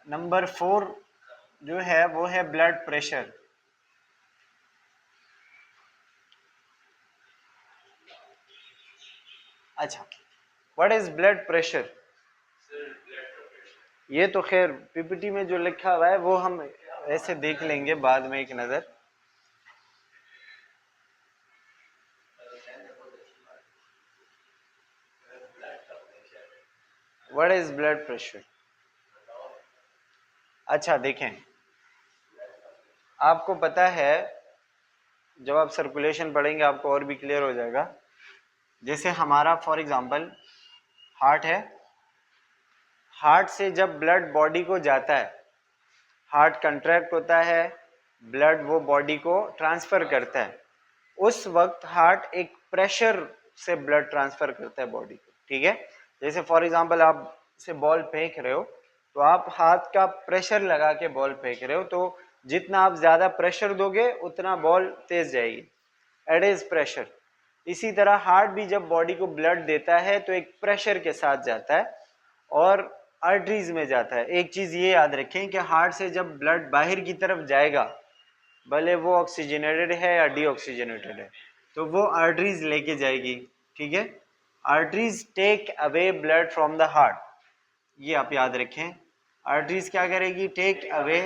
Number 4 जो है वो है ब्लड प्रेशर। अच्छा, व्हाट इज ब्लड प्रेशर? ये तो खैर पीपीटी में जो लिखा हुआ है वो हम ऐसे देख लेंगे बाद में एक नज़र। What is blood pressure? अच्छा देखें, आपको पता है जब आप सर्कुलेशन पढ़ेंगे आपको और भी क्लियर हो जाएगा। जैसे हमारा फॉर एग्जांपल हार्ट है, हार्ट से जब ब्लड बॉडी को जाता है, हार्ट कंट्रैक्ट होता है, ब्लड वो बॉडी को ट्रांसफर करता है, उस वक्त हार्ट एक प्रेशर से ब्लड ट्रांसफर करता है बॉडी को। ठीक है, जैसे फॉर एग्जांपल आप से बॉल फेंक रहे हो तो आप हाथ का प्रेशर लगा के बॉल फेंक रहे हो, तो जितना आप ज्यादा प्रेशर दोगे उतना बॉल तेज जाएगी, एट इज प्रेशर। इसी तरह हार्ट भी जब बॉडी को ब्लड देता है तो एक प्रेशर के साथ जाता है और आर्टरीज में जाता है। एक चीज ये याद रखें कि हार्ट से जब ब्लड बाहर की तरफ जाएगा, भले वो ऑक्सीजनेटेड है या डीऑक्सीजनेटेड है, तो वो आर्टरीज लेके जाएगी। ठीक है, arteries take away blood from the heart, ये आप याद रखें। आर्टरीज क्या करेगी? Take away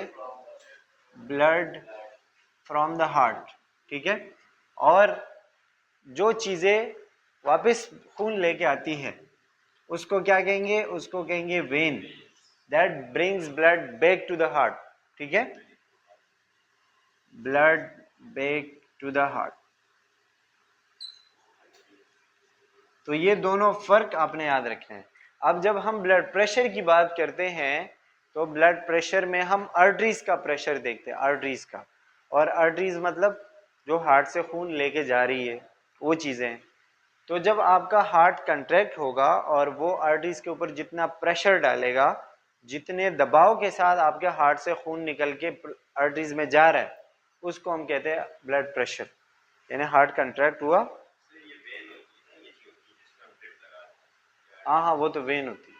blood from the heart. ठीक है, और जो चीजें वापस खून लेके आती है उसको क्या कहेंगे? उसको कहेंगे vein, that brings blood back to the heart. ठीक है, blood back to the heart. तो ये दोनों फर्क आपने याद रखे हैं। अब जब हम ब्लड प्रेशर की बात करते हैं तो ब्लड प्रेशर में हम आर्टरीज का प्रेशर देखते हैं, आर्टरीज का। और आर्टरीज मतलब जो हार्ट से खून लेके जा रही है वो चीजें। तो जब आपका हार्ट कंट्रैक्ट होगा और वो आर्टरीज के ऊपर जितना प्रेशर डालेगा, जितने दबाव के साथ आपके हार्ट से खून निकल के आर्टरीज में जा रहा है, उसको हम कहते हैं ब्लड प्रेशर। यानी हार्ट कंट्रैक्ट हुआ। हाँ हाँ, वो तो वेन होती है,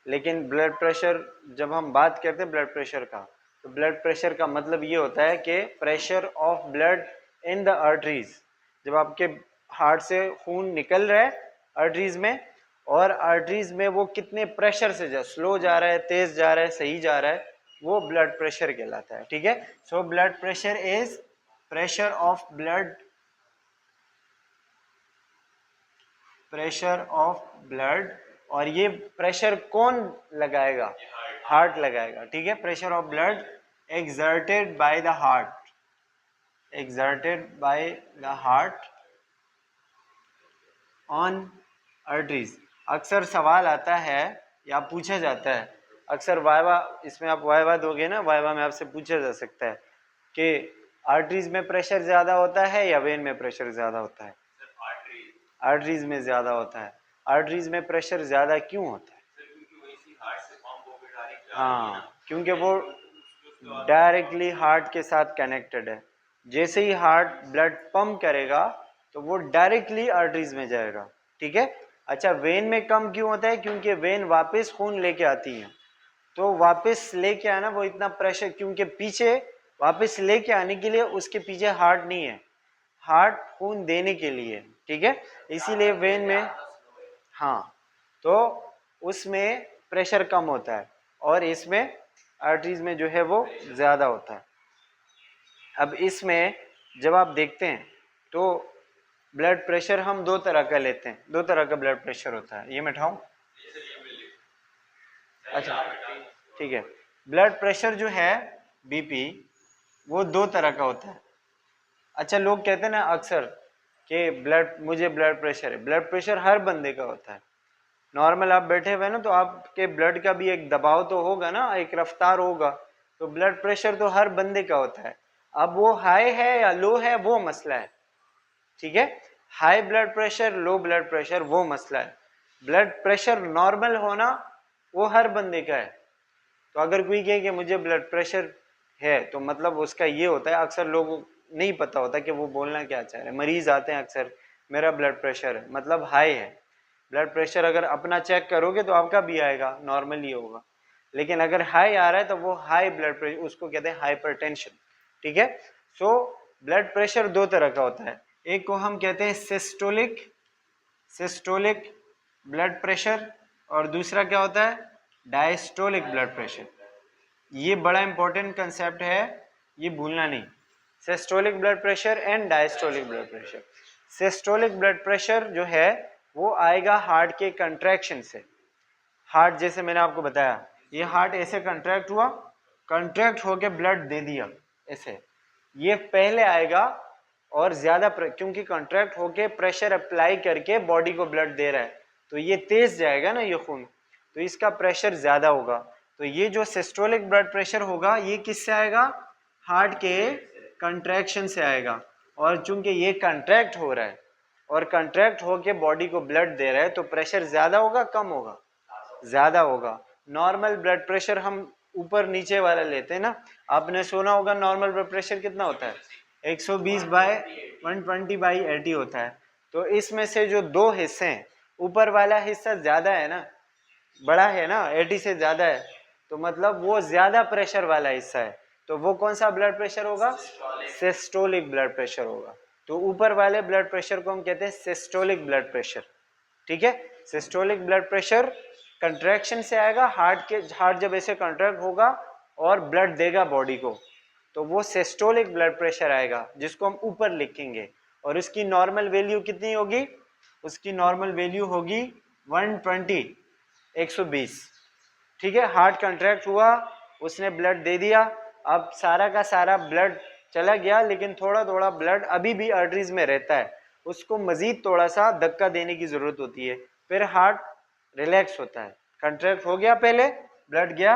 लेकिन ब्लड प्रेशर जब हम बात करते हैं ब्लड प्रेशर का, तो ब्लड प्रेशर का मतलब ये होता है कि pressure of blood in the arteries. जब आपके हार्ट से खून निकल रहा है आर्टरीज में, और आर्टरीज में वो कितने प्रेशर से जा, स्लो जा रहा है, तेज जा रहा है, सही जा रहा है, वो ब्लड प्रेशर कहलाता है। ठीक है, so blood pressure is pressure of blood, pressure of blood. और ये प्रेशर कौन लगाएगा? हार्ट लगाएगा। ठीक है, pressure of blood exerted by the heart, exerted by the heart on arteries। अक्सर सवाल आता है या पूछा जाता है, अक्सर वाइवा, इसमें आप वाइवा दोगे ना, वाइवा में आपसे पूछा जा सकता है कि आर्टरीज में प्रेशर ज्यादा होता है या वेन में प्रेशर ज्यादा होता है? आर्टरीज में ज्यादा होता है। आर्टरीज में प्रेशर ज्यादा क्यों होता है? हाँ, क्योंकि वो डायरेक्टली हार्ट के साथ कनेक्टेड है। जैसे ही हार्ट ब्लड पंप करेगा तो वो डायरेक्टली आर्टरीज में जाएगा। ठीक है, अच्छा वेन में कम क्यों होता है? क्योंकि वेन वापस खून लेके आती है, तो वापस लेके आना वो इतना प्रेशर, क्योंकि पीछे वापस लेके आने के लिए उसके पीछे हार्ट नहीं है, हार्ट खून देने के लिए। ठीक है, इसीलिए वेन में, हाँ, तो उसमें प्रेशर कम होता है और इसमें आर्टरीज में जो है वो ज्यादा होता है। अब इसमें जब आप देखते हैं तो ब्लड प्रेशर हम दो तरह का लेते हैं, दो तरह का ब्लड प्रेशर होता है। ये मैं उठाऊं? अच्छा ठीक है, ब्लड प्रेशर जो है बीपी वो दो तरह का होता है। अच्छा, लोग कहते हैं ना अक्सर कि मुझे ब्लड प्रेशर है। ब्लड प्रेशर हर बंदे का होता है। नॉर्मल आप बैठे हुए ना तो आपके ब्लड का भी एक दबाव तो होगा ना, एक रफ्तार होगा, तो ब्लड प्रेशर तो हर बंदे का होता है। अब वो हाई है या लो है वो मसला है। ठीक है, high blood pressure, low blood pressure वो मसला है। ब्लड प्रेशर नॉर्मल होना वो हर बंदे का है। तो अगर कोई कहे कि मुझे ब्लड प्रेशर है तो मतलब उसका ये होता है, अक्सर लोगों को नहीं पता होता कि वो बोलना क्या चाह रहे हैं। मरीज आते हैं अक्सर, मेरा ब्लड प्रेशर है, मतलब हाई है। ब्लड प्रेशर अगर अपना चेक करोगे तो आपका भी आएगा, नॉर्मल ही होगा। लेकिन अगर हाई आ रहा है तो वो हाई ब्लड प्रेशर, उसको कहते हैं हाइपरटेंशन। ठीक है, सो ब्लड प्रेशर दो तरह का होता है, एक को हम कहते हैं सिस्टोलिक ब्लड प्रेशर, और दूसरा क्या होता है, डायस्टोलिक ब्लड प्रेशर। ये बड़ा इंपॉर्टेंट कंसेप्ट है, ये भूलना नहीं। Systolic blood pressure and diastolic blood pressure. Systolic blood pressure जो है वो आएगा हार्ट के कंट्रैक्शन से। हार्ट जैसे मैंने आपको बताया, ये हार्ट ऐसे कंट्रैक्ट हुआ, कंट्रैक्ट होके ब्लड दे दिया ऐसे, ये पहले आएगा। और ज्यादा क्योंकि कंट्रैक्ट होके प्रेशर अप्लाई करके बॉडी को ब्लड दे रहा है, तो ये तेज जाएगा ना ये खून, तो इसका प्रेशर ज्यादा होगा। तो ये जो सिस्टोलिक ब्लड प्रेशर होगा ये किससे आएगा, हार्ट के कंट्रैक्शन से आएगा। और चूंकि ये कंट्रैक्ट हो रहा है और कंट्रैक्ट होके बॉडी को ब्लड दे रहा है, तो प्रेशर ज्यादा होगा कम होगा, ज्यादा होगा। नॉर्मल ब्लड प्रेशर हम ऊपर नीचे वाला लेते हैं ना, आपने सुना होगा नॉर्मल ब्लड प्रेशर कितना होता है, 120/120/80 होता है। तो इसमें से जो दो हिस्से हैं, ऊपर वाला हिस्सा ज्यादा है ना, बड़ा है ना, 80 से ज्यादा है, तो मतलब वो ज्यादा प्रेशर वाला हिस्सा है, तो वो कौन सा ब्लड प्रेशर होगा, सिस्टोलिक ब्लड प्रेशर होगा। तो ऊपर वाले ब्लड प्रेशर को हम कहते हैं सिस्टोलिक ब्लड प्रेशर। ठीक है, सिस्टोलिक ब्लड प्रेशर कंट्रैक्शन से आएगा, हार्ट जब ऐसे कंट्रैक्ट होगा और ब्लड देगा बॉडी को, तो वो सिस्टोलिक ब्लड प्रेशर आएगा, जिसको हम ऊपर लिखेंगे। और उसकी नॉर्मल वैल्यू कितनी होगी, उसकी नॉर्मल वैल्यू होगी 120, 120। ठीक है, हार्ट कंट्रैक्ट हुआ, उसने ब्लड दे दिया, अब सारा का सारा ब्लड चला गया, लेकिन थोड़ा थोड़ा ब्लड अभी भी आर्टरीज में रहता है, उसको मजीद थोड़ा सा धक्का देने की जरूरत होती है, फिर हार्ट रिलैक्स होता है। कंट्रैक्ट हो गया, पहले ब्लड गया,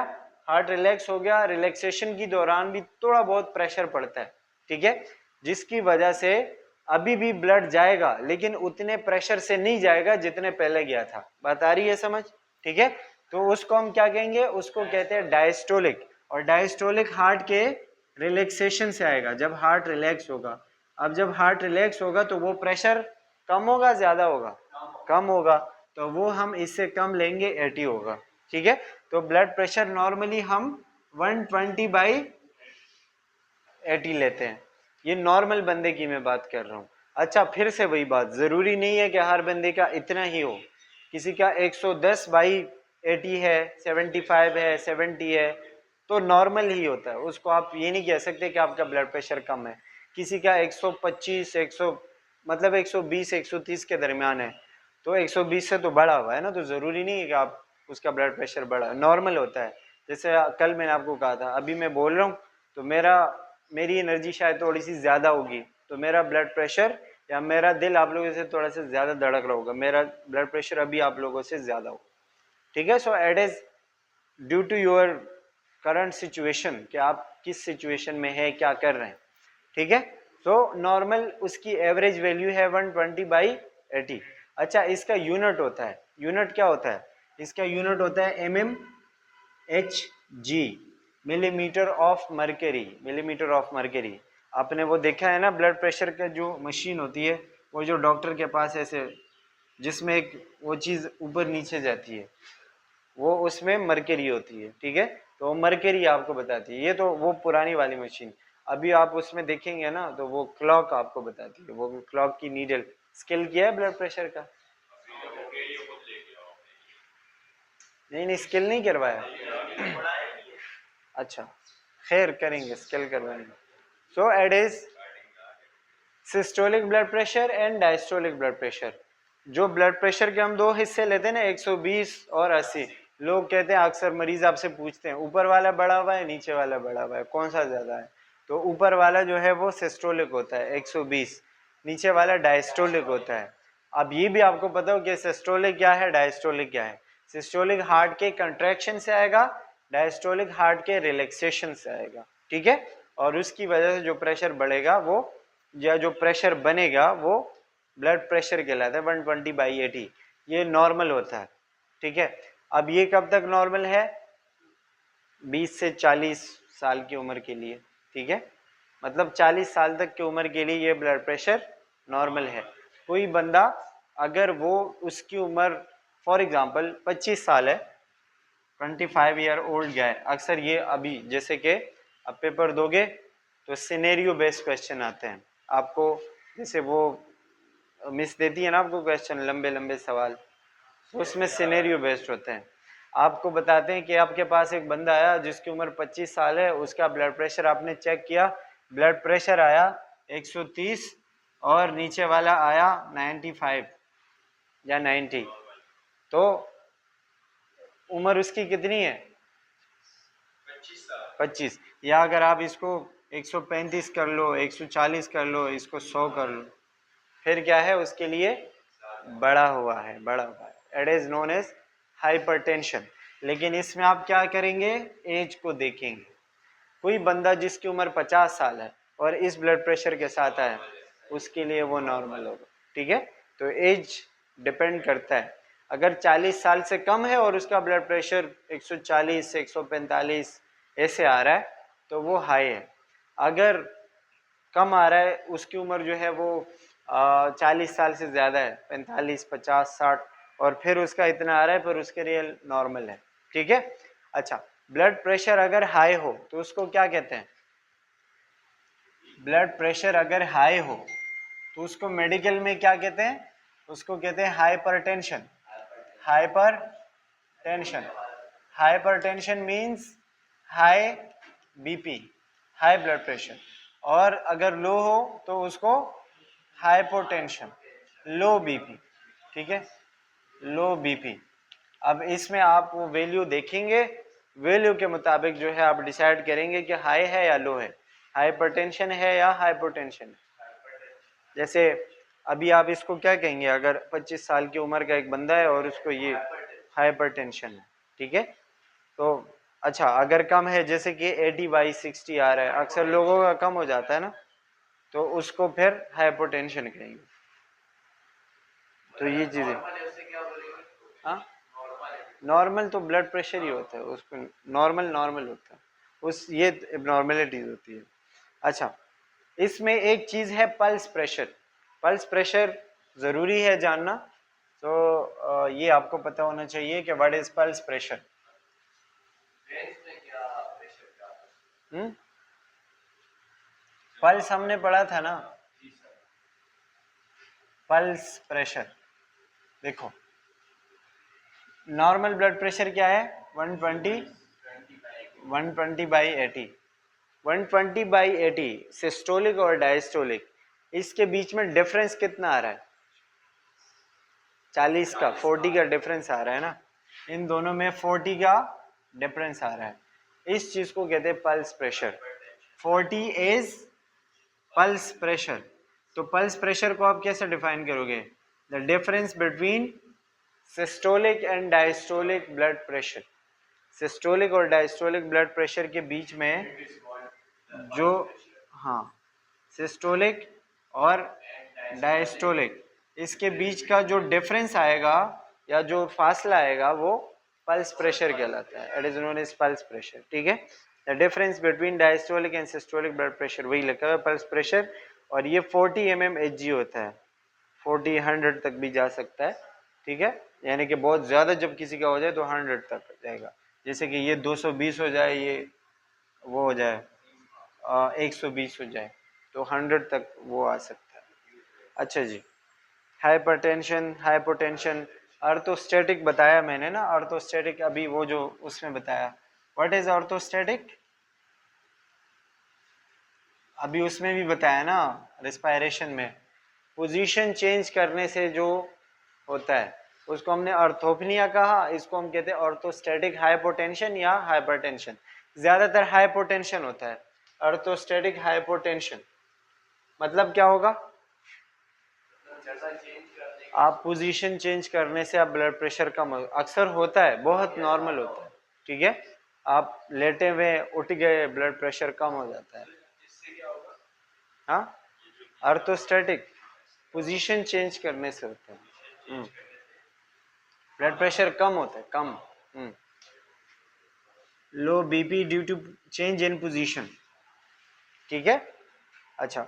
हार्ट रिलैक्स हो गया, रिलैक्सेशन की दौरान भी थोड़ा बहुत प्रेशर पड़ता है। ठीक है, जिसकी वजह से अभी भी ब्लड जाएगा, लेकिन उतने प्रेशर से नहीं जाएगा जितने पहले गया था। बात आ रही है समझ? ठीक है, तो उसको हम क्या कहेंगे, उसको कहते हैं डायस्टोलिक। और डायस्टोलिक हार्ट के रिलैक्सेशन से आएगा, जब हार्ट रिलैक्स होगा। अब जब हार्ट रिलैक्स होगा तो वो प्रेशर कम होगा ज्यादा होगा, कम होगा, तो वो हम इससे कम लेंगे, 80 होगा। ठीक है, तो ब्लड प्रेशर नॉर्मली हम 120/80 लेते हैं, ये नॉर्मल बंदे की मैं बात कर रहा हूँ। अच्छा, फिर से वही बात, जरूरी नहीं है कि हर बंदे का इतना ही हो, किसी का 110/80 है, 75 है, 70 है, तो नॉर्मल ही होता है, उसको आप ये नहीं कह सकते कि आपका ब्लड प्रेशर कम है। किसी का 125, 100 मतलब 120, 130 के दरमियान है, तो 120 से तो बढ़ा हुआ है ना, तो जरूरी नहीं है कि आप उसका ब्लड प्रेशर बढ़ा, नॉर्मल होता है। जैसे कल मैंने आपको कहा था, अभी मैं बोल रहा हूँ तो मेरी एनर्जी शायद थोड़ी सी ज्यादा होगी, तो मेरा ब्लड प्रेशर या मेरा दिल आप लोगों से थोड़ा सा ज्यादा धड़क रहा होगा, मेरा ब्लड प्रेशर अभी आप लोगों से ज्यादा होगा। ठीक है, so it is due to your current situation, कि आप किस सिचुएशन में है, क्या कर रहे हैं। ठीक है, सो नॉर्मल उसकी एवरेज वैल्यू है 120/80। अच्छा, इसका यूनिट होता है, यूनिट क्या होता है, इसका यूनिट होता है mmHg, millimetre of mercury, millimetre of mercury. आपने वो देखा है ना, ब्लड प्रेशर का जो मशीन होती है, वो जो डॉक्टर के पास ऐसे, जिसमें एक वो चीज़ ऊपर नीचे जाती है, वो उसमें मर्करी होती है। ठीक है, तो वो मर्करी आपको बताती है, ये तो वो पुरानी वाली मशीन। अभी आप उसमें देखेंगे ना, तो वो क्लॉक आपको बताती है, वो क्लॉक की नीडल। स्केल किया है ब्लड प्रेशर का? नहीं, स्केल नहीं करवाया। अच्छा, खैर करेंगे, स्केल करवाएंगे। सो it is systolic blood pressure and diastolic blood pressure. जो ब्लड प्रेशर के हम दो हिस्से लेते हैं ना, 120 और 80, लोग कहते हैं, अक्सर मरीज आपसे पूछते हैं, ऊपर वाला बढ़ा हुआ है, नीचे वाला बढ़ा हुआ है, कौन सा ज्यादा है? तो ऊपर वाला जो है वो सिस्टोलिक होता है 120, नीचे वाला डायस्टोलिक होता है। अब ये भी आपको पता हो कि सिस्टोलिक क्या है, डायस्टोलिक क्या है। सिस्टोलिक हार्ट के कंट्रैक्शन से आएगा, डायस्टोलिक हार्ट के रिलैक्सेशन से आएगा। ठीक है, और उसकी वजह से जो प्रेशर बढ़ेगा वो, या जो प्रेशर बनेगा वो ब्लड प्रेशर कहलाता है 120/80, ये नॉर्मल होता है। ठीक है, अब ये कब तक नॉर्मल है, 20 से 40 साल की उम्र के लिए। ठीक है, मतलब 40 साल तक की उम्र के लिए ये ब्लड प्रेशर नॉर्मल है। कोई बंदा अगर वो उसकी उम्र फॉर एग्जांपल 25 साल है, 25 ईयर ओल्ड गाय, अक्सर ये अभी जैसे कि अब पेपर दोगे तो सिनेरियो बेस्ड क्वेश्चन आते हैं आपको, जैसे वो मिस देती है ना आपको क्वेश्चन लंबे लंबे सवाल, तो उसमें सिनेरियो बेस्ड होते हैं। आपको बताते हैं कि आपके पास एक बंदा आया जिसकी उम्र 25 साल है, उसका ब्लड प्रेशर आपने चेक किया, ब्लड प्रेशर आया 130 और नीचे वाला आया 95 या 90, तो उम्र उसकी कितनी है 25, या अगर आप इसको 135 कर लो, 140 कर लो, इसको 100 कर लो, फिर क्या है उसके लिए बड़ा हुआ है, बड़ा हुआ है, it is known as hypertension. लेकिन इसमें आप क्या करेंगे, एज को देखेंगे। कोई बंदा जिसकी उम्र 50 साल है और इस ब्लड प्रेशर के साथ है, उसके लिए वो नॉर्मल होगा, ठीक है। तो एज डिपेंड करता है, अगर 40 साल से कम है और उसका ब्लड प्रेशर 140 से 145 ऐसे आ रहा है तो वो हाई है। अगर कम आ रहा है, उसकी उम्र जो है वो 40 साल से ज़्यादा है, 45, 50, 60, और फिर उसका इतना आ रहा है, फिर उसके लिए नॉर्मल है, ठीक है। अच्छा, ब्लड प्रेशर अगर हाई हो तो उसको क्या कहते हैं, ब्लड प्रेशर अगर हाई हो तो उसको मेडिकल में क्या कहते हैं, उसको कहते हैं hypertension. Hypertension, hypertension means high BP, high blood pressure, और अगर लो हो तो उसको हाइपोटेंशन, लो बीपी, ठीक है, लो बीपी। अब इसमें आप वो वैल्यू देखेंगे, वैल्यू के मुताबिक जो है आप डिसाइड करेंगे कि हाई है या लो है, हाइपरटेंशन है या हाइपोटेंशन है। जैसे अभी आप इसको क्या कहेंगे, अगर 25 साल की उम्र का एक बंदा है और उसको ये हाइपरटेंशन है, ठीक है। तो अच्छा, अगर कम है जैसे कि 80/60 आ रहा है, अक्सर लोगों का कम हो जाता है ना, तो उसको फिर हाइपोटेंशन कहेंगे। तो ये चीजें, हाँ, नॉर्मल तो ब्लड प्रेशर ही होता है, उसको नॉर्मल नॉर्मल होता है, उस ये एबनॉर्मेलिटीज होती है। अच्छा, इसमें एक चीज है पल्स प्रेशर। पल्स प्रेशर जरूरी है जानना, तो ये आपको पता होना चाहिए कि what is pulse pressure. Pulse हमने पढ़ा था ना, पल्स प्रेशर देखो, नॉर्मल ब्लड प्रेशर क्या है 120, 120/80, 120/80 सिस्टोलिक और डायस्टोलिक, इसके बीच में डिफरेंस कितना आ रहा है, 40 का, 40 का डिफरेंस आ रहा है ना, इन दोनों में 40 का डिफरेंस आ रहा है, इस चीज को कहते हैं pulse pressure. 40 is pulse pressure. तो पल्स प्रेशर को आप कैसे डिफाइन करोगे, the difference between systolic and diastolic blood pressure. Systolic और डायस्टोलिक ब्लड प्रेशर के बीच में जो, हाँ, सिस्टोलिक और डायस्टोलिक, इसके बीच का जो डिफरेंस आएगा या जो फासला आएगा वो पल्स प्रेशर कहलाता है, it is known as pulse pressure, ठीक है। The difference between diastolic and systolic blood pressure, वही लिखा हुआ है पल्स प्रेशर, और ये 40 mmHg होता है, 40-100 तक भी जा सकता है, ठीक है, यानी कि बहुत ज़्यादा जब किसी का हो जाए तो 100 तक जाएगा, जैसे कि ये 220 हो जाए, ये वो हो जाए 120 हो जाए, तो 100 तक वो आ सकता है। अच्छा जी, हाइपरटेंशन, हाइपोटेंशन, ऑर्थोस्टैटिक बताया मैंने ना, ऑर्थोस्टैटिक अभी वो जो उसमें बताया, व्हाट इज ऑर्थोस्टैटिक, अभी उसमें भी बताया ना, रेस्पायरेशन में पोजीशन चेंज करने से जो होता है उसको हमने ऑर्थोपनिया कहा, इसको हम कहते हैं ऑर्थोस्टैटिक हाइपोटेंशन या हाइपरटेंशन। ज्यादातर हाइपोटेंशन होता है, ऑर्थोस्टैटिक हाइपोटेंशन मतलब क्या होगा, आप पोजीशन चेंज करने से आप ब्लड प्रेशर कम हो, अक्सर होता है, बहुत नॉर्मल होता है, ठीक है, आप लेटे हुए उठ गए ब्लड प्रेशर कम हो जाता है। हाँ, ऑर्थोस्टैटिक पोजीशन चेंज करने से होता है, ब्लड प्रेशर कम होता है, कम। Low BP due to change in position, ठीक है। अच्छा,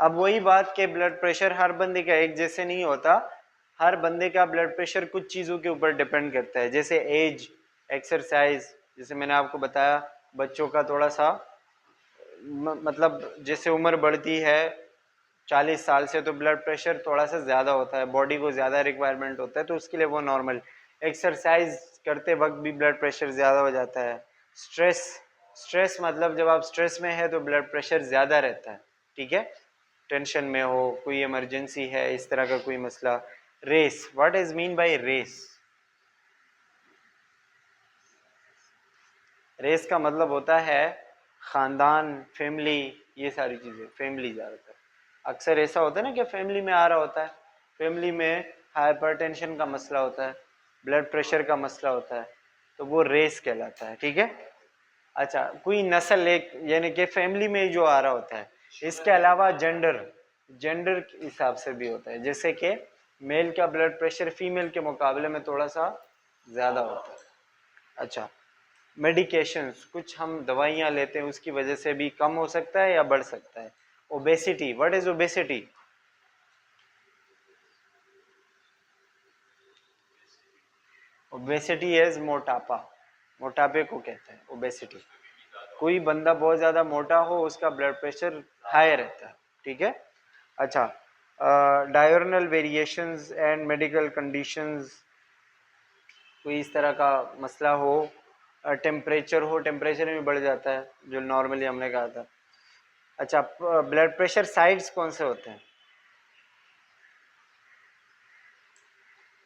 अब वही बात कि ब्लड प्रेशर हर बंदे का एक जैसे नहीं होता, हर बंदे का ब्लड प्रेशर कुछ चीज़ों के ऊपर डिपेंड करता है, जैसे एज, एक्सरसाइज, जैसे मैंने आपको बताया बच्चों का थोड़ा सा मतलब जैसे उम्र बढ़ती है 40 साल से तो ब्लड प्रेशर थोड़ा सा ज़्यादा होता है, बॉडी को ज़्यादा रिक्वायरमेंट होता है, तो उसके लिए वो नॉर्मल। एक्सरसाइज करते वक्त भी ब्लड प्रेशर ज़्यादा हो जाता है। स्ट्रेस, स्ट्रेस मतलब जब आप स्ट्रेस में है तो ब्लड प्रेशर ज़्यादा रहता है, ठीक है, टेंशन में हो, कोई इमरजेंसी है, इस तरह का कोई मसला। Race, what is mean by race? Race का मतलब होता है ख़ानदान, फैमिली, ये सारी चीज़ें, फैमिली ज़्यादातर। अक्सर ऐसा होता है ना कि फैमिली में आ रहा होता है, फैमिली में हाइपरटेंशन का मसला होता है, ब्लड प्रेशर का मसला होता है, तो वो रेस कहलाता है, ठीक है। अच्छा, कोई नस्ल एक यानी कि फैमिली में जो आ रहा होता है, इसके अलावा जेंडर, जेंडर के हिसाब से भी होता है, जैसे कि मेल का ब्लड प्रेशर फीमेल के मुकाबले में थोड़ा सा ज़्यादा होता है। अच्छा, मेडिकेशंस, कुछ हम दवाइयाँ लेते हैं उसकी वजह से भी कम हो सकता है या बढ़ सकता है। Obesity, what is obesity? Obesity is मोटापा, मोटापे को कहते हैं ओबेसिटी। कोई बंदा बहुत ज़्यादा मोटा हो उसका ब्लड प्रेशर हाई रहता है, ठीक है। अच्छा, diurnal variations and medical conditions, कोई इस तरह का मसला हो, टेम्परेचर हो, टेम्परेचर में बढ़ जाता है जो नॉर्मली हमने कहा था। अच्छा, ब्लड प्रेशर साइड्स कौन से होते हैं?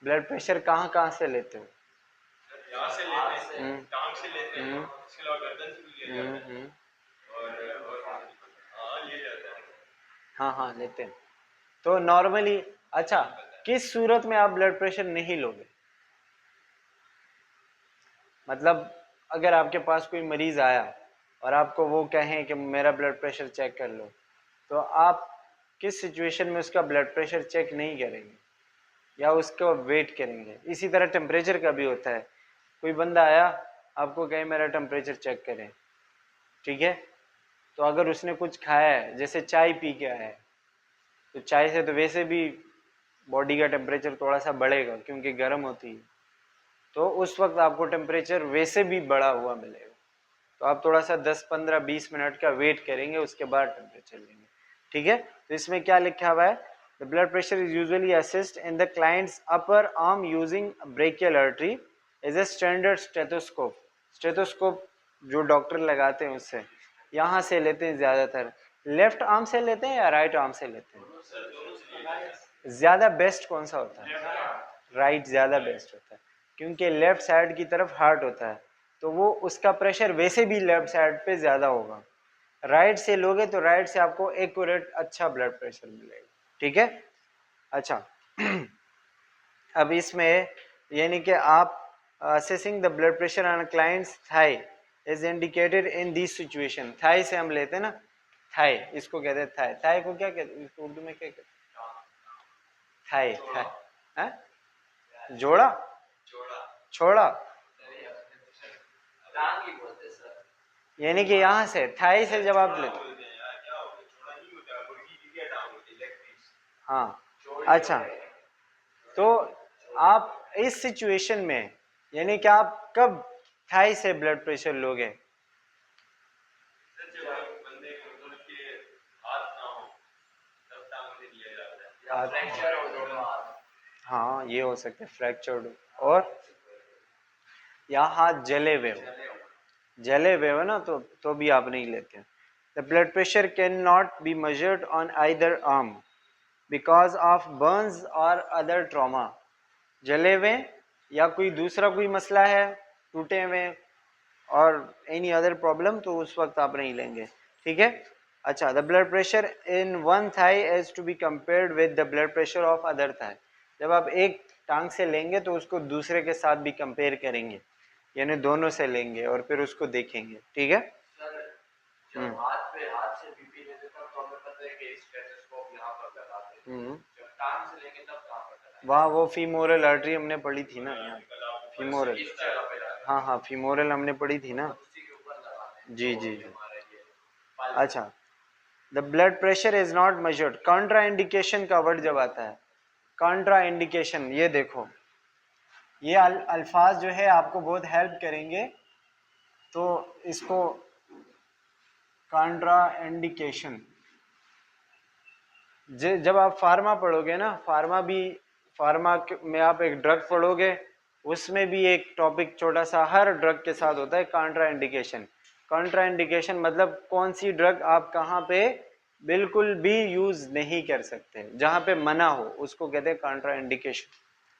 ब्लड प्रेशर कहाँ कहाँ से लेते हो? यहाँ से लेते हैं, टांग से लेते हैं, इसके अलावा गर्दन से भी लिया जाता है, और हाँ लिया जाता है। हाँ हाँ लेते हैं। तो नॉर्मली, अच्छा, किस सूरत में आप ब्लड प्रेशर नहीं लोगे? मतलब अगर आपके पास कोई मरीज आया और आपको वो कहें कि मेरा ब्लड प्रेशर चेक कर लो, तो आप किस सिचुएशन में उसका ब्लड प्रेशर चेक नहीं करेंगे या उसको वेट करेंगे? इसी तरह टेम्परेचर का भी होता है। कोई बंदा आया आपको कहे मेरा टेम्परेचर चेक करें, ठीक है, तो अगर उसने कुछ खाया है, जैसे चाय पी के आया है, तो चाय से तो वैसे भी बॉडी का टेम्परेचर थोड़ा सा बढ़ेगा क्योंकि गर्म होती है, तो उस वक्त आपको टेम्परेचर वैसे भी बढ़ा हुआ मिलेगा। तो आप थोड़ा सा 10-15-20 मिनट का वेट करेंगे, उसके बाद टेम्परेचर लेंगे, ठीक है। तो इसमें क्या लिखा हुआ है? The blood pressure is usually assist in the clients upper arm using brachial artery is a standard stethoscope. Stethoscope जो डॉक्टर लगाते हैं उससे, यहाँ से लेते हैं ज़्यादातर। लेफ्ट आर्म से लेते हैं या राइट आर्म से लेते हैं? ज़्यादा बेस्ट कौन सा होता है? राइट ज़्यादा बेस्ट होता है, क्योंकि लेफ्ट साइड की तरफ हार्ट होता है, तो वो उसका प्रेशर वैसे भी लेफ्ट साइड पे ज़्यादा होगा। राइट से लोगे तो राइट से आपको एक्यूरेट अच्छा ब्लड प्रेशर मिलेगा, ठीक है। अच्छा अब इसमें यानी कि आप assessing the blood pressure on clients thigh is indicated in this situation. Thigh से हम लेते हैं ना, थाई, इसको कहते हैं थाई। थाई को क्या कहते हैं, इसको उर्दू में क्या कहते हैं? थाई, थाई, हाँ? जोड़ा, छोड़ा, यानी कि यहाँ से थाई से जब आप लेते, हाँ, अच्छा, तो आप इस सिचुएशन में यानी कि आप कब थाई से ब्लड प्रेशर लोगे? हाँ ये हो सकता है फ्रैक्चर्ड, और या हाथ जले हुए हो, जले हुए हो ना, तो भी आप नहीं लेते। The blood pressure can not be measured on either arm because of Burns और अदर ट्रॉमा। जले हुए या कोई दूसरा कोई मसला है, टूटे हुए और एनी अदर प्रॉब्लम, तो उस वक्त आप नहीं लेंगे, ठीक है। अच्छा, the blood pressure in one thigh is to be compared with the blood pressure of other thigh. जब आप एक टांग से लेंगे तो उसको दूसरे के साथ भी कंपेयर करेंगे, यानी दोनों से लेंगे और फिर उसको देखेंगे, ठीक है। हाथ पे हाथ से बीपी लेते तब तो हमें पता है कि स्टेथोस्कोप यहाँ पर लगाते हैं, जब टांग से लेंगे तब कहाँ पर लगाएंगे? वहाँ वो फीमोरल आर्टरी हमने पढ़ी थी ना, यहाँ फीमोरल, हाँ हाँ फीमोरल हमने पढ़ी थी ना, जी जी जी। अच्छा, the blood pressure is not measured. Contra indication का वर्ड जब आता है, कॉन्ट्रा इंडिकेशन, ये देखो ये अल्फाज जो है आपको बहुत हेल्प करेंगे। तो इसको कॉन्ट्रा इंडिकेशन, जब आप फार्मा पढ़ोगे ना, फार्मा में आप एक ड्रग पढ़ोगे, उसमें भी एक टॉपिक छोटा सा हर ड्रग के साथ होता है, कॉन्ट्रा इंडिकेशन। कॉन्ट्रा इंडिकेशन मतलब कौन सी ड्रग आप कहाँ पे बिल्कुल भी यूज नहीं कर सकते, जहाँ पे मना हो, उसको कहते हैं कॉन्ट्रा इंडिकेशन।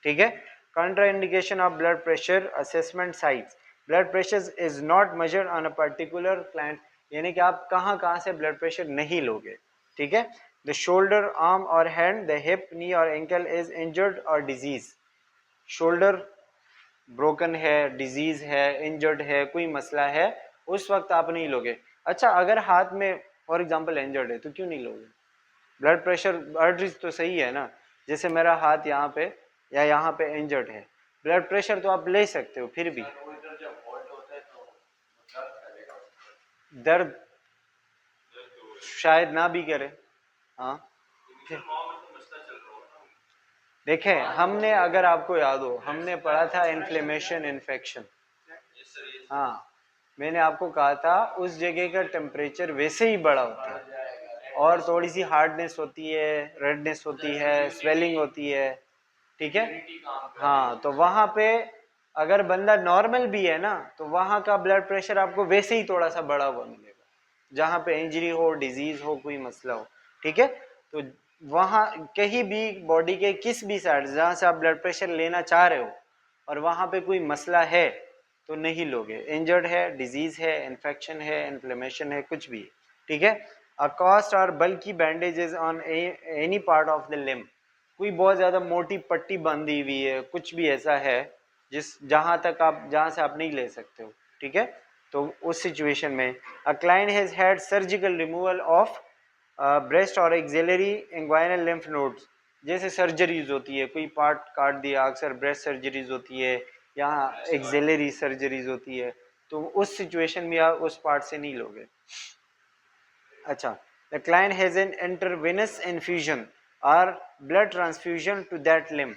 ठीक है। Contra indication of blood pressure assessment sites. Blood pressure is not measured on a particular client, यानी कि आप कहाँ कहाँ से ब्लड प्रेशर नहीं लोगे। ठीक है। द शोल्डर, आर्म और हैंड, द हिप, नी और एंकल इज इंजर्ड और डिजीज। शोल्डर ब्रोकन है, डिजीज है, इंजर्ड है, कोई मसला है, उस वक्त आप नहीं लोगे। अच्छा, अगर हाथ में फॉर एग्जांपल इंजर्ड है तो क्यों नहीं लोगे? ब्लड प्रेशर आर्टरीज तो सही है ना, जैसे मेरा हाथ यहाँ पे या यहाँ पे इंजर्ड है, ब्लड प्रेशर तो आप ले सकते हो, फिर भी दर्द शायद ना भी करे। हाँ, देखें हमने, अगर आपको याद हो, हमने पढ़ा था इन्फ्लेमेशन, इन्फेक्शन। हाँ, मैंने आपको कहा था उस जगह का टेम्परेचर वैसे ही बढ़ा होता है और थोड़ी सी हार्डनेस होती है, रेडनेस होती है, स्वेलिंग होती है। ठीक है। हाँ, तो वहां पे अगर बंदा नॉर्मल भी है ना, तो वहां का ब्लड प्रेशर आपको वैसे ही थोड़ा सा बढ़ा हुआ मिलेगा, जहाँ पे इंजरी हो, डिजीज हो, कोई मसला हो। ठीक है। तो वहां कहीं भी बॉडी के किस भी साइड जहाँ से आप ब्लड प्रेशर लेना चाह रहे हो और वहां पे कोई मसला है तो नहीं लोगे। इंजर्ड है, डिजीज है, इन्फेक्शन है, इन्फ्लेमेशन है, कुछ भी है। ठीक है। अ कास्ट और बल्कि bandages on any part of the limb, कोई बहुत ज्यादा मोटी पट्टी बांधी हुई है, कुछ भी ऐसा है जिस जहां से आप नहीं ले सकते हो। ठीक है। तो उस सिचुएशन में a client has had surgical removal of breast और एक्सिलरी इंग्वाइनल लिम्फ नोड्स, जैसे सर्जरीज होती है, कोई पार्ट काट दिया, अक्सर ब्रेस्ट सर्जरीज होती है, यहाँ एक्सिलरी सर्जरीज होती है, तो उस सिचुएशन में आप उस पार्ट से नहीं लोगे। अच्छा, the client has an intravenous infusion और blood transfusion to that limb,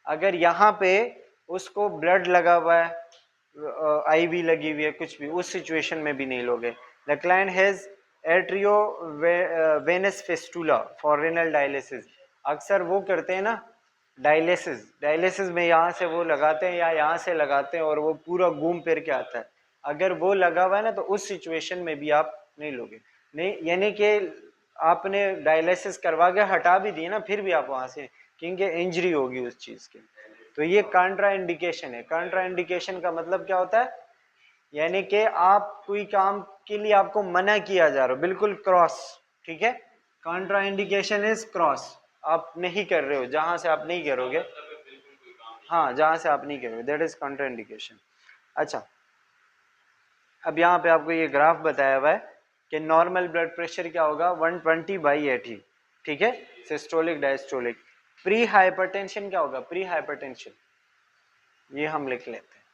अगर यहाँ पे उसको ब्लड लगा हुआ है, आईवी लगी हुई है, कुछ भी, उस सिचुएशन में भी नहीं लोगे। The client has atrio venous fistula for renal dialysis, अक्सर वो करते हैं ना डायलिसिस, डायलिसिस में यहाँ से वो लगाते हैं या यहाँ से लगाते हैं और वो पूरा घूम फिर के आता है, अगर वो लगा हुआ है ना, तो उस सिचुएशन में भी आप नहीं लोगे। नहीं, यानी कि आपने डायलिसिस करवा के हटा भी दिए ना, फिर भी आप वहां से, क्योंकि इंजरी होगी उस चीज की, तो ये कॉन्ट्रा इंडिकेशन है। कॉन्ट्रा इंडिकेशन का मतलब क्या होता है? यानी कि आप कोई काम के लिए आपको मना किया जा रहा हो, बिल्कुल क्रॉस। ठीक है। कॉन्ट्रा इंडिकेशन इज क्रॉस, आप नहीं कर रहे हो, जहां से आप नहीं करोगे, हाँ, जहां से आप नहीं करोगे, दैट इज कॉन्ट्रा इंडिकेशन। अच्छा, अब यहाँ पे आपको ये ग्राफ बताया हुआ है कि नॉर्मल ब्लड प्रेशर क्या होगा, 120/80। ठीक है, सिस्टोलिक डायस्टोलिक। प्री हाइपरटेंशन क्या होगा? प्री हाइपरटेंशन ये हम लिख लेते हैं,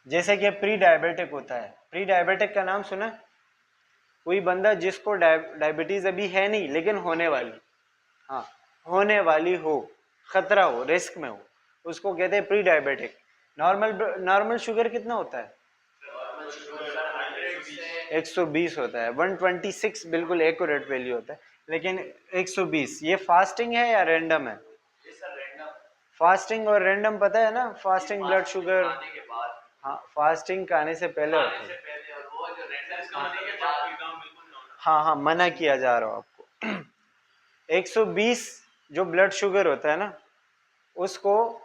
जैसे कि प्री डायबिटिक होता है। प्री डायबिटिक का नाम सुना? कोई बंदा जिसको डायबिटीज अभी है नहीं लेकिन होने वाली, हाँ, होने वाली हो, खतरा हो, रिस्क में हो, उसको कहते हैं प्री डायबिटिक। नॉर्मल शुगर कितना होता है? 120 होता है। 126 बिल्कुल एक्यूरेट वैल्यू होता है, लेकिन 120 ये फास्टिंग है या रैंडम है? फास्टिंग और रैंडम पता है ना, फास्टिंग ब्लड शुगर, हाँ, फास्टिंग खाने से पहले होता है। हाँ हाँ, मना किया जा रहा हो आपको। 120 जो ब्लड शुगर होता है ना, उसको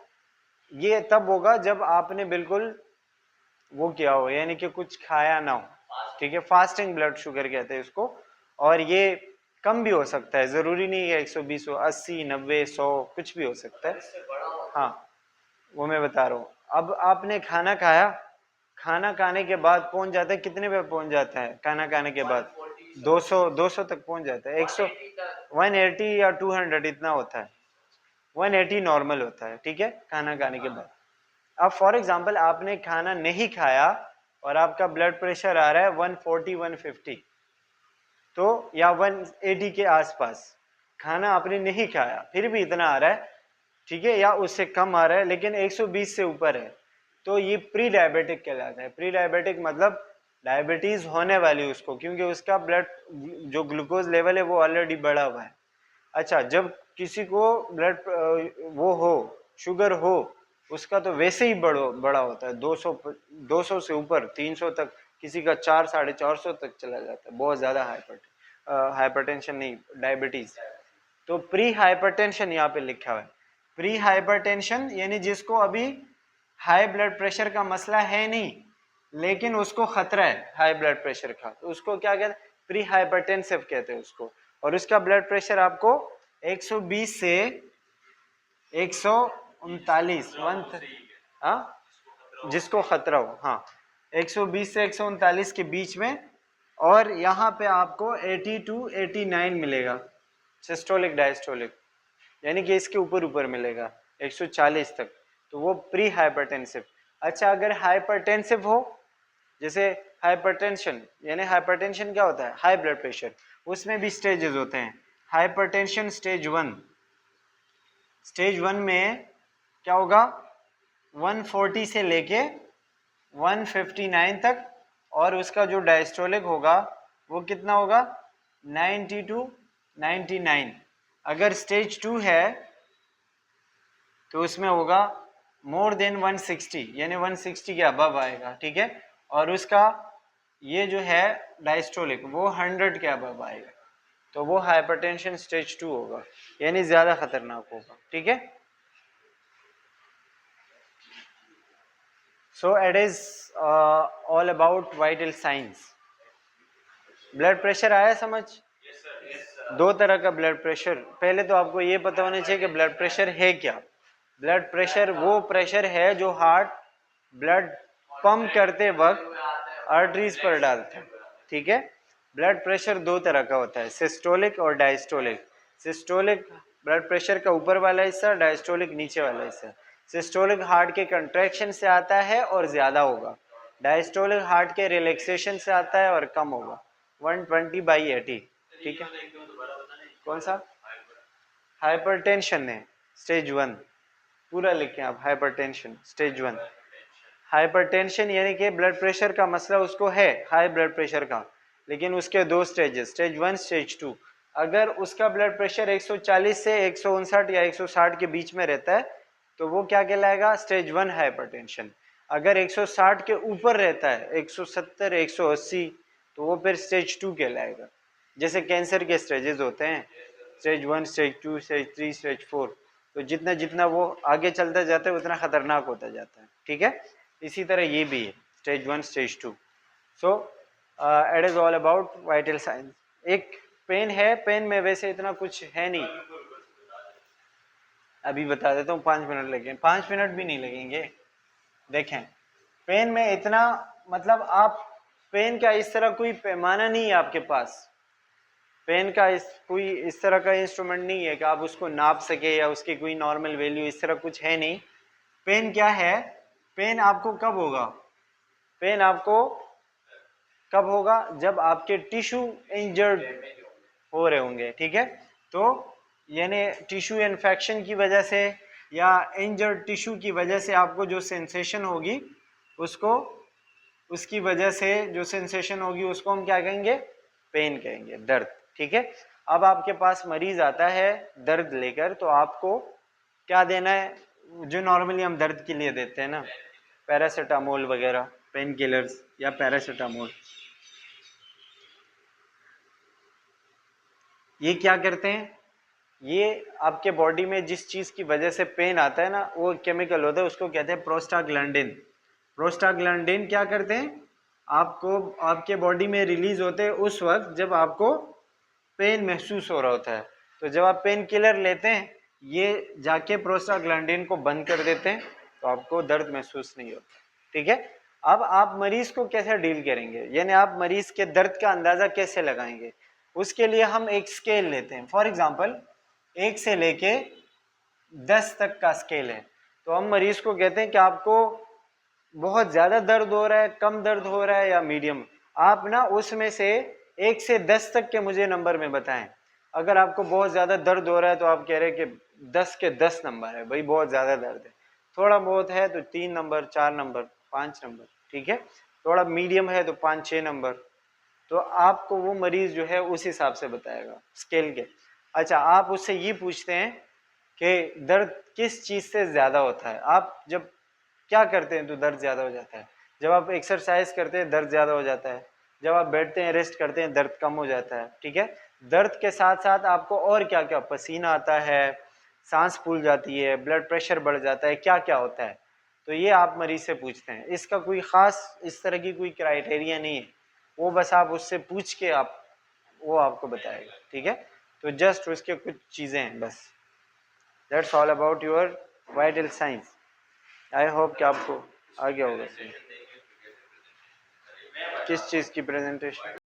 ये तब होगा जब आपने बिल्कुल वो किया हो, यानी कि कुछ खाया ना हो। ठीक है, फास्टिंग ब्लड शुगर कहते हैं इसको। और ये कम भी हो सकता है, जरूरी नहीं है 120 हो, 80, 90, 100 कुछ भी हो सकता है। हाँ, वो मैं बता रहा हूँ। अब आपने खाना खाया, खाना खाने के बाद पहुंच जाता है, कितने पे पहुंच जाता है खाना खाने के बाद? 200 तक पहुंच जाता है। 100, 180 या 200 इतना होता है। 180 नॉर्मल होता है। ठीक है, खाना खाने के बाद। अब फॉर एग्जांपल आपने खाना नहीं खाया और आपका ब्लड प्रेशर आ रहा है 140, 150, तो या 180 के आसपास, खाना आपने नहीं खाया फिर भी इतना आ रहा है, ठीक है, या उससे कम आ रहा है लेकिन 120 से ऊपर है, तो ये प्री डायबिटिक कहलाता है। प्री डायबिटिक मतलब डायबिटीज होने वाली उसको, क्योंकि उसका ब्लड जो ग्लूकोज लेवल है वो ऑलरेडी बढ़ा हुआ है। अच्छा, जब किसी को ब्लड वो हो, शुगर हो, उसका तो वैसे ही बड़ा होता है, 200 से ऊपर 300 तक, किसी का 400-450 तक चला जाता है, बहुत ज्यादा हाइपरटेंशन नहीं, डायबिटीज। तो प्री हाइपरटेंशन यहाँ पे लिखा हुआ है। प्री हाइपरटेंशन यानी जिसको अभी हाई ब्लड प्रेशर का मसला है नहीं, लेकिन उसको खतरा है हाई ब्लड प्रेशर का, तो उसको क्या कहते हैं, प्री हाइपरटेंसिव कहते हैं उसको। और उसका ब्लड प्रेशर आपको 120 से 139 हाँ, जिसको खतरा हो, हाँ, 120 से 139 के बीच में। और यहाँ पे आपको 80 to 89 मिलेगा सिस्टोलिक डायस्टोलिक, यानी कि इसके ऊपर ऊपर मिलेगा 140 तक, तो वो प्री हाइपरटेंसिव। अच्छा, अगर हाइपरटेंसिव हो, जैसे हाइपरटेंशन, यानी हाइपरटेंशन क्या होता है, हाई ब्लड प्रेशर, उसमें भी स्टेजेस होते हैं। हाइपरटेंशन स्टेज 1, स्टेज 1 में क्या होगा, 140 से लेके 159 तक, और उसका जो डायस्टोलिक होगा वो कितना होगा, 90 to 99। अगर स्टेज 2 है तो उसमें होगा मोर देन 160, यानी 160 के अबव आएगा, ठीक है। और उसका ये जो है डायस्टोलिक वो 100 के अबव आएगा, तो वो हाइपरटेंशन स्टेज 2 होगा, यानी ज्यादा खतरनाक होगा, ठीक है। So it is all about vital science. Blood pressure आया समझ? दो तरह का ब्लड प्रेशर, पहले तो आपको ये पता होना चाहिए कि ब्लड प्रेशर है क्या। ब्लड प्रेशर वो प्रेशर है जो हार्ट ब्लड पंप करते वक्त आर्टरीज पर डालता है, ठीक है। ब्लड प्रेशर दो तरह का होता है, सिस्टोलिक और डायस्टोलिक। सिस्टोलिक ब्लड प्रेशर का ऊपर वाला हिस्सा, डायस्टोलिक नीचे वाला हिस्सा। सिस्टोलिक हार्ट के कंट्रैक्शन से आता है और ज्यादा होगा, डायस्टोलिक हार्ट के रिलैक्सेशन से आता है और कम होगा, 120/80, ठीक है। कौन सा? हाइपरटेंशन है स्टेज 1, पूरा लिखें आप, हाइपरटेंशन स्टेज 1। हाइपरटेंशन यानी कि ब्लड प्रेशर का मसला उसको है, हाई ब्लड प्रेशर का, लेकिन उसके दो स्टेजेस, स्टेज 1 स्टेज 2। अगर उसका ब्लड प्रेशर 140 से 159 या 160 के बीच में रहता है तो वो क्या कहलाएगा, स्टेज 1 हाइपरटेंशन। अगर 160 के ऊपर रहता है, 170 180, तो वो फिर स्टेज 2 कहलाएगा। जैसे कैंसर के स्टेजेस होते हैं, स्टेज 1 स्टेज 2 स्टेज 3 स्टेज 4, तो जितना जितना वो आगे चलता जाता है उतना खतरनाक होता जाता है, ठीक है। इसी तरह ये भी है, stage 1 stage 2। So it is all about vital science. एक पेन है, पेन में वैसे इतना कुछ है नहीं, अभी बता देता हूँ, 5 मिनट लगेंगे, 5 मिनट भी नहीं लगेंगे। देखें, पेन में इतना, मतलब आप पेन का इस तरह कोई पैमाना नहीं है आपके पास, पेन का कोई इस तरह का इंस्ट्रूमेंट नहीं है कि आप उसको नाप सके या उसकी कोई नॉर्मल वैल्यू, इस तरह कुछ है नहीं। पेन क्या है, पेन आपको कब होगा, पेन आपको कब होगा, जब आपके टिश्यू इंजर्ड हो रहे होंगे, ठीक है। तो यानी टिश्यू इन्फेक्शन की वजह से या इंजर्ड टिश्यू की वजह से आपको जो सेंसेशन होगी, उसको, उसकी वजह से जो सेंसेशन होगी उसको हम क्या कहेंगे, पेन कहेंगे, दर्द, ठीक है। अब आपके पास मरीज आता है दर्द लेकर, तो आपको क्या देना है, जो नॉर्मली हम दर्द के लिए देते हैं ना, पैरासीटामोल वगैरह, पेन किलर्स या पैरासीटामोल। ये क्या करते हैं, ये आपके बॉडी में जिस चीज की वजह से पेन आता है ना, वो केमिकल होता है, उसको कहते हैं प्रोस्टाग्लैंडिन। प्रोस्टाग्लैंडिन क्या करते हैं, आपको आपके बॉडी में रिलीज होते हैं उस वक्त जब आपको पेन महसूस हो रहा होता है। तो जब आप पेन किलर लेते हैं, ये जाके प्रोस्टाग्लैंडिन को बंद कर देते हैं, तो आपको दर्द महसूस नहीं होता, ठीक है। अब आप मरीज को कैसे डील करेंगे, यानी आप मरीज के दर्द का अंदाजा कैसे लगाएंगे, उसके लिए हम एक स्केल लेते हैं। फॉर एग्जांपल 1 से लेके 10 तक का स्केल है, तो हम मरीज को कहते हैं कि आपको बहुत ज्यादा दर्द हो रहा है, कम दर्द हो रहा है या मीडियम। आप ना उसमें से 1 से 10 तक के मुझे नंबर में बताएं। अगर आपको बहुत ज़्यादा दर्द हो रहा है तो आप कह रहे हैं कि 10 के 10 नंबर है, भाई बहुत ज़्यादा दर्द है। थोड़ा बहुत है तो 3 नंबर, 4 नंबर, 5 नंबर, ठीक है। थोड़ा मीडियम है तो 5-6 नंबर। तो आपको वो मरीज़ जो है उस हिसाब से बताएगा स्केल के। अच्छा, आप उससे ये पूछते हैं कि दर्द किस चीज़ से ज़्यादा होता है। आप जब क्या करते हैं तो दर्द ज़्यादा हो जाता है? जब आप एक्सरसाइज करते हैं दर्द ज़्यादा हो जाता है, जब आप बैठते हैं रेस्ट करते हैं दर्द कम हो जाता है, ठीक है। दर्द के साथ साथ आपको और क्या क्या, पसीना आता है, सांस फूल जाती है, ब्लड प्रेशर बढ़ जाता है, क्या क्या होता है। तो ये आप मरीज से पूछते हैं, इसका कोई ख़ास इस तरह की कोई क्राइटेरिया नहीं है, वो बस आप उससे पूछ के आप वो आपको बताएगा, ठीक है। तो जस्ट उसके कुछ चीज़ें हैं बस। That's all about your vital science. I hope कि आपको आ गया होगा। किस चीज़ की प्रेजेंटेशन?